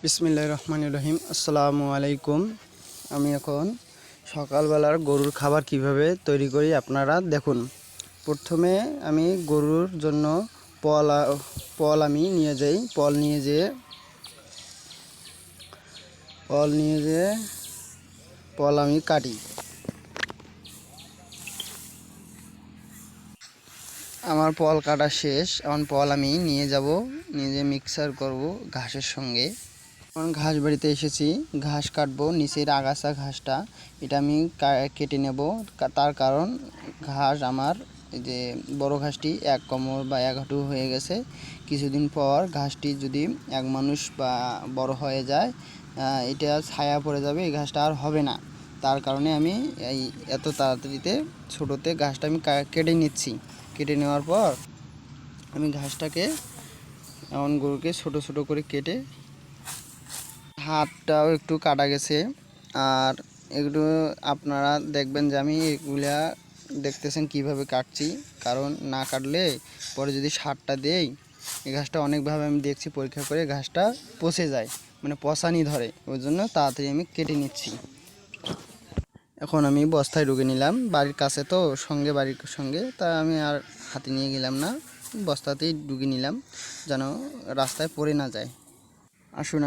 বিসমিল্লাহির রহমানির রহিম। আসসালামু আলাইকুম। আমি এখন সকালবেলার গরুর খাবার কিভাবে তৈরি করি আপনারা দেখুন। প্রথমে আমি গরুর জন্য পল আমি নিয়ে যাই। পল নিয়ে যেয়ে পল আমি কাটি। আমার পল কাটা শেষ। এখন পল আমি নিয়ে যাব, নিয়ে যেয়ে মিক্সার করব ঘাসের সঙ্গে। এখন ঘাস বাড়িতে এসেছি, ঘাস কাটবো। নিচের আগাছা ঘাসটা এটা আমি কেটে নেব। তার কারণ ঘাস আমার এই যে বড় ঘাসটি 1 কোমর বা 1 হাঁটু হয়ে গেছে। কিছুদিন পর ঘাসটি যদি এক মানুষ বা বড় হয়ে যায়, এটা ছায়া পড়ে যাবে, এই ঘাসটা আর হবে না। তার কারণে আমি এই এত তাড়াতাড়িতে ছোটোতে ঘাসটা আমি কেটে নিচ্ছি। কেটে নেওয়ার পর আমি ঘাসটাকে এমন গরুকে ছোট ছোট করে কেটে, হাতটাও একটু কাটা গেছে। আর একটু আপনারা দেখবেন যে আমি এগুলা দেখতেছেন কিভাবে কাটছি, কারণ না কাটলে পরে যদি সারটা দেই, এই ঘাসটা অনেকভাবে আমি দেখছি পরীক্ষা করে ঘাসটা পচে যায়, মানে পচানি ধরে। ওই জন্য তাড়াতাড়ি আমি কেটে নিচ্ছি। এখন আমি বস্তায় ঢুকে নিলাম, বাড়ির কাছে তো, বাড়ির সঙ্গে, তা আমি আর হাতে নিয়ে গেলাম না, বস্তাতেই ঢুকে নিলাম যেন রাস্তায় পড়ে না যায়। আসুন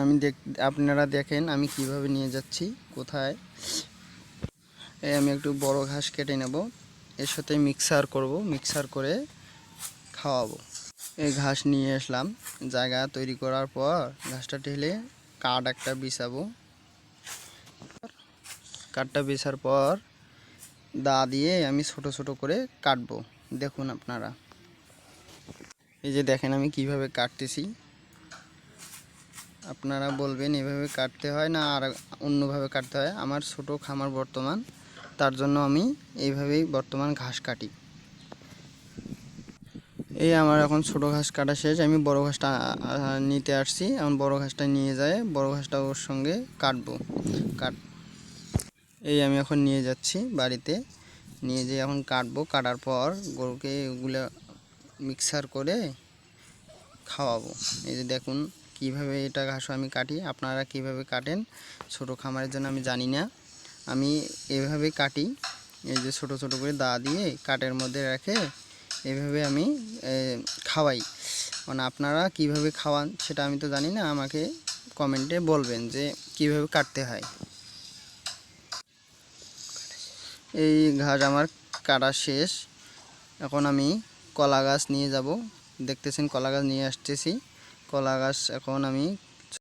আপনারা দেখেন আমি কিভাবে নিয়ে যাচ্ছি কোথায়। আমি একটু বড় ঘাস কেটে নেব, এর সাথে মিক্সার করব, মিক্সার করে খাওয়াবো। এই ঘাস নিয়ে আসলাম, জায়গা তৈরি করার পর ঘাসটা ঢেলে কাঠ একটা বিছাবো। কাঠটা বিছার পর দা দিয়ে আমি ছোট ছোট করে কাটবো। দেখুন আপনারা, এই যে দেখেন আমি কিভাবে কাটতেছি। আপনারা বলবেন এভাবে কাটতে হয় না আর অন্যভাবে কাটতে হয়। আমার ছোট খামার বর্তমান, তার জন্য আমি এইভাবেই বর্তমান ঘাস কাটি। এই আমার এখন ছোট ঘাস কাটা শেষ, আমি বড় ঘাসটা নিতে আসছি। এখন বড় ঘাসটা নিয়ে যায়, বড় ঘাসটা ওর সঙ্গে কাটবো। এই আমি এখন নিয়ে যাচ্ছি বাড়িতে, নিয়ে যেয়ে এখন কাটবো। কাটার পর গরুকে এগুলো মিক্সার করে খাওয়াবো। এই যে দেখুন কিভাবে এটা ঘাস আমি কাটি। আপনারা কিভাবে কাটেন ছোট খামারের জন্য আমি জানি না, আমি এভাবে কাটি। এই যে ছোট ছোট করে দা দিয়ে কাঠের মধ্যে রেখে এভাবে আমি খাওয়াই। মানে আপনারা কিভাবে খাওয়ান সেটা আমি তো জানি না, আমাকে কমেন্টে বলবেন যে কিভাবে কাটতে হয়। এই ঘাস আমার কাটা শেষ। এখন আমি কলা গাছ নিয়ে যাব, দেখতেছেন কলা গাছ নিয়ে আসতেছি। কলা গাছ এখন আমি